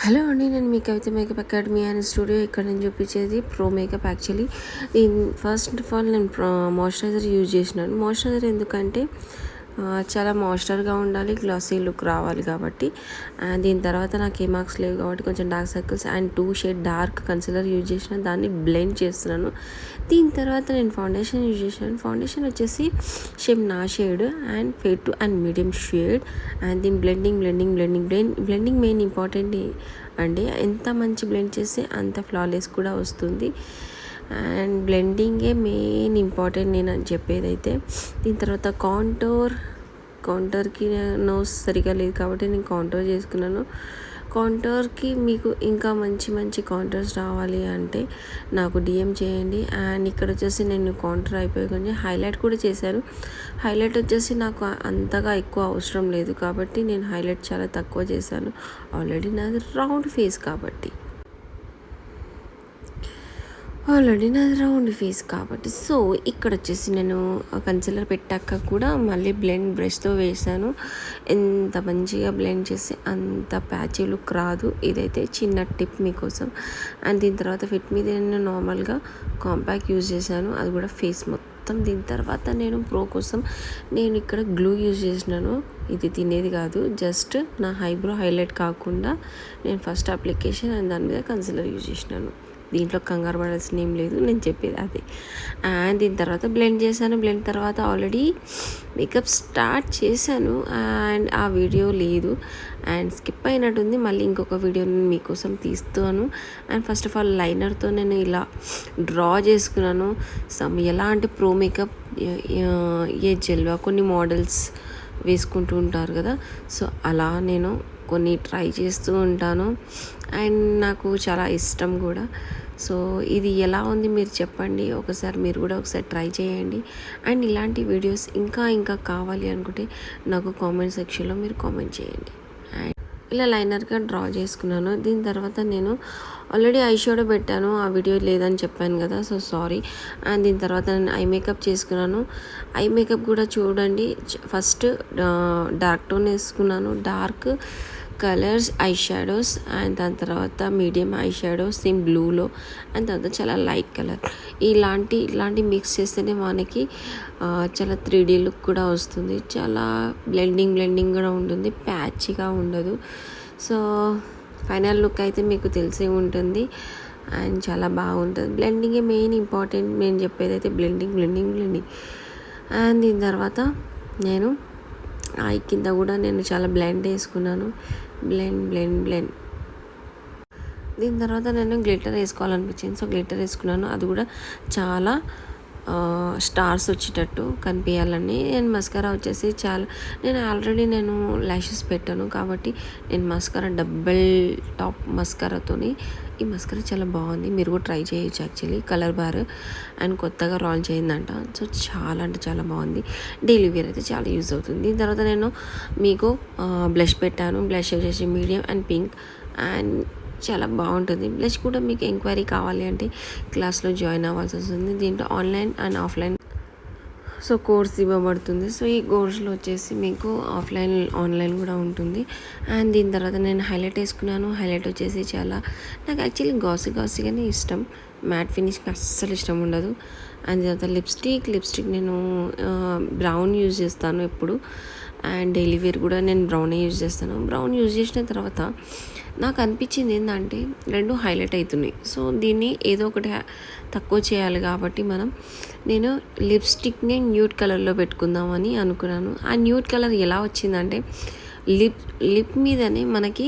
Hello అండి, నేను మీ కవిత makeup academy and studio. ఇక్కడ నేను చూపించేది pro makeup. Actually first of all నేను మాయిశ్చరైజర్ యూజ్ చేసినాను. మాయిశ్చరైజర్ ఎందుకంటే చాలా మాయిశ్చర్గా ఉండాలి, గ్లాసీ లుక్ రావాలి కాబట్టి. అండ్ దీని తర్వాత నాకు ఏ మార్క్స్ లేవు కాబట్టి కొంచెం dark circles and 2 shade dark concealer use చేసిన, దాన్ని బ్లెండ్ చేస్తున్నాను. దీని తర్వాత నేను ఫౌండేషన్ యూజ్ చేసినాను. ఫౌండేషన్ వచ్చేసి నా shade and fade to and medium shade. And దీని బ్లెండింగ్ మెయిన్ ఇంపార్టెంట్ అండి. ఎంత మంచి బ్లెండ్ చేస్తే అంత ఫ్లాలెస్ కూడా వస్తుంది. అండ్ బ్లెండింగే మెయిన్ ఇంపార్టెంట్ నేను అని చెప్పేదైతే. దీని తర్వాత కాంటోర్కి నోస్ సరిగా లేదు కాబట్టి నేను కాంటోర్ చేసుకున్నాను. కాంటోర్కి మీకు ఇంకా మంచి కాంటోర్స్ రావాలి అంటే నాకు డిఎం చేయండి. అండ్ ఇక్కడ వచ్చేసి నేను కాంటోర్ అయిపోయి కొంచెం హైలైట్ కూడా చేశాను. హైలైట్ వచ్చేసి నాకు అంతగా ఎక్కువ అవసరం లేదు కాబట్టి నేను హైలైట్ చాలా తక్కువ చేశాను. ఆల్రెడీ నాది రౌండ్ ఫేస్ కాబట్టి సో ఇక్కడ వచ్చేసి నేను కన్సిలర్ పెట్టాక కూడా మళ్ళీ బ్లెండ్ బ్రష్తో వేసాను. ఎంత మంచిగా బ్లెండ్ చేస్తే అంత ప్యాచీ లుక్ రాదు. ఇదైతే చిన్న టిప్ మీకోసం. అండ్ దీని తర్వాత ఫిట్ మీద నేను నార్మల్గా కాంపాక్ట్ యూజ్ చేశాను, అది కూడా ఫేస్ మొత్తం. దీని తర్వాత నేను ప్రో కోసం నేను ఇక్కడ గ్లూ యూజ్ చేసినాను. ఇది తినేది కాదు, జస్ట్ నా ఐబ్రో హైలైట్ కాకుండా నేను ఫస్ట్ అప్లికేషన్ అండ్ దాని మీద కన్సిలర్ యూజ్ చేసినాను. దీంట్లో కంగారు పడాల్సిన ఏం లేదు, నేను చెప్పేది అదే. అండ్ దీని తర్వాత బ్లెండ్ చేశాను. బ్లెండ్ తర్వాత ఆల్రెడీ మేకప్ స్టార్ట్ చేశాను అండ్ ఆ వీడియో లేదు అండ్ స్కిప్ అయినట్టుంది. మళ్ళీ ఇంకొక వీడియోని మీకోసం తీస్తాను. అండ్ ఫస్ట్ ఆఫ్ ఆల్ లైనర్తో నేను ఇలా డ్రా చేసుకున్నాను. ఎలాంటి ప్రో మేకప్ ఏ జెల్వా కొన్ని మోడల్స్ వేసుకుంటూ ఉంటారు కదా, సో అలా నేను కొన్ని ట్రై చేస్తూ ఉంటాను అండ్ నాకు చాలా ఇష్టం కూడా. సో ఇది ఎలా ఉంది మీరు చెప్పండి, ఒకసారి మీరు కూడా ఒకసారి ట్రై చేయండి. అండ్ ఇలాంటి వీడియోస్ ఇంకా కావాలి అనుకుంటే నాకు కామెంట్ సెక్షన్లో మీరు కామెంట్ చేయండి. అండ్ ఇలా లైనర్గా డ్రా చేసుకున్నాను. దీని తర్వాత నేను ఆల్రెడీ ఐ షాడో పెట్టాను, ఆ వీడియో లేదని చెప్పాను కదా, సో సారీ. అండ్ దీని తర్వాత నేను ఐ మేకప్ చేసుకున్నాను. ఐ మేకప్ కూడా చూడండి. ఫస్ట్ డార్క్ టోన్ వేసుకున్నాను, dark colours eye shadows. And దాని తర్వాత మీడియం ఐ షాడోస్ సేమ్ బ్లూలో. అండ్ తర్వాత చాలా లైట్ కలర్. ఇలాంటి మిక్స్ చేస్తేనే మనకి చాలా 3D లుక్ కూడా వస్తుంది. చాలా బ్లెండింగ్ కూడా ఉంటుంది, ప్యాచ్గా ఉండదు. సో ఫైనల్ లుక్ అయితే మీకు తెలిసే ఉంటుంది అండ్ చాలా బాగుంటుంది. బ్లెండింగే మెయిన్ ఇంపార్టెంట్. నేను చెప్పేది అయితే బ్లెండింగ్. అండ్ దీని తర్వాత నేను ఐ కింద కూడా నేను చాలా బ్లెండ్ వేసుకున్నాను. బ్లెండ్. దీని తర్వాత నేను గ్లిటర్ వేసుకోవాలనిపించింది, సో గ్లిటర్ వేసుకున్నాను. అది కూడా చాలా స్టార్స్ వచ్చేటట్టు కనిపించాలని. నేను మస్కారా వచ్చేసి నేను ఆల్రెడీ ల్యాషెస్ పెట్టాను కాబట్టి నేను మస్కారా డబుల్ టాప్ మస్కారాతోని. ఈ మస్కారా చాలా బాగుంది, మీరు కూడా ట్రై చేయొచ్చు. యాక్చువల్లీ కలర్ బార్ అండ్ కొత్తగా లాంచ్ అయిందంట, సో చాలా అంటే చాలా బాగుంది. డైలీ వేర్ అయితే చాలా యూజ్ అవుతుంది. దీని తర్వాత నేను మీకు బ్లష్ పెట్టాను. బ్లష్ వచ్చేసి మీడియం అండ్ పింక్ అండ్ చాలా బాగుంటుంది. బ్లష్ కూడా మీకు ఎంక్వైరీ కావాలి అంటే క్లాస్లో జాయిన్ అవ్వాల్సి వస్తుంది. దీంట్లో online and offline so course ఇవ్వబడుతుంది. సో ఈ కోర్స్లో వచ్చేసి మీకు ఆన్లైన్ కూడా ఉంటుంది. అండ్ దీని తర్వాత నేను హైలైట్ వేసుకున్నాను. హైలైట్ వచ్చేసి నాకు యాక్చువల్లీ గాసిగానే ఇష్టం, మ్యాట్ ఫినిష్కి అస్సలు ఇష్టం ఉండదు. అండ్ తర్వాత లిప్స్టిక్ నేను బ్రౌన్ యూజ్ చేస్తాను ఎప్పుడు. అండ్ డైలీ వేర్ కూడా నేను బ్రౌనే యూజ్ చేస్తాను. బ్రౌన్ యూజ్ చేసిన తర్వాత నాకు అనిపించింది ఏంటంటే రెండు హైలైట్ అవుతున్నాయి. సో దీన్ని ఏదో ఒకటి తక్కువ చేయాలి కాబట్టి నేను లిప్స్టిక్ని న్యూడ్ కలర్లో పెట్టుకుందామని అనుకున్నాను. ఆ న్యూడ్ కలర్ ఎలా వచ్చిందంటే లిప్ మీదనే మనకి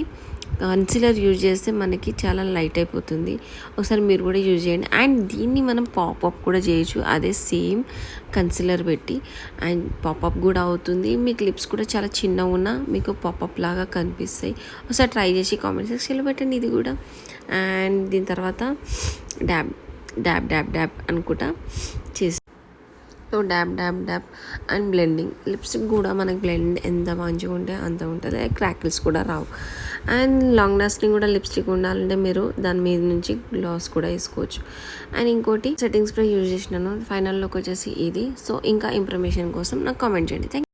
కన్సిలర్ యూజ్ చేస్తే మనకి చాలా లైట్ అయిపోతుంది. ఒకసారి మీరు కూడా యూజ్ చేయండి. అండ్ దీన్ని మనం పాపప్ కూడా చేయొచ్చు, అదే సేమ్ కన్సిలర్ పెట్టి. అండ్ పాపప్ కూడా అవుతుంది. మీకు లిప్స్ కూడా చాలా చిన్నగా ఉన్నా మీకు పాపప్ లాగా కనిపిస్తాయి. ఒకసారి ట్రై చేసి కామెంట్ సెక్షన్లో పెట్టండి ఇది కూడా. అండ్ దీని తర్వాత డ్యాబ్ అనుకుంటా చేసి సో డ్యాబ్ అండ్ బ్లెండింగ్. లిప్స్టిక్ కూడా మనకి బ్లెండ్ ఎంత మంచిగా ఉంటే అంత ఉంటుంది, క్రాకిల్స్ కూడా రావు. అండ్ లాంగ్ లాస్టింగ్ కూడా లిప్స్టిక్ ఉండాలంటే మీరు దాని మీద నుంచి గ్లాస్ కూడా వేసుకోవచ్చు. అండ్ ఇంకోటి సెట్టింగ్ స్ప్రే యూజ్ చేసినాను. ఫైనల్ లుక్ వచ్చేసి ఇది. సో ఇంకా ఇన్ఫర్మేషన్ కోసం నాకు కామెంట్ చేయండి. Thank you.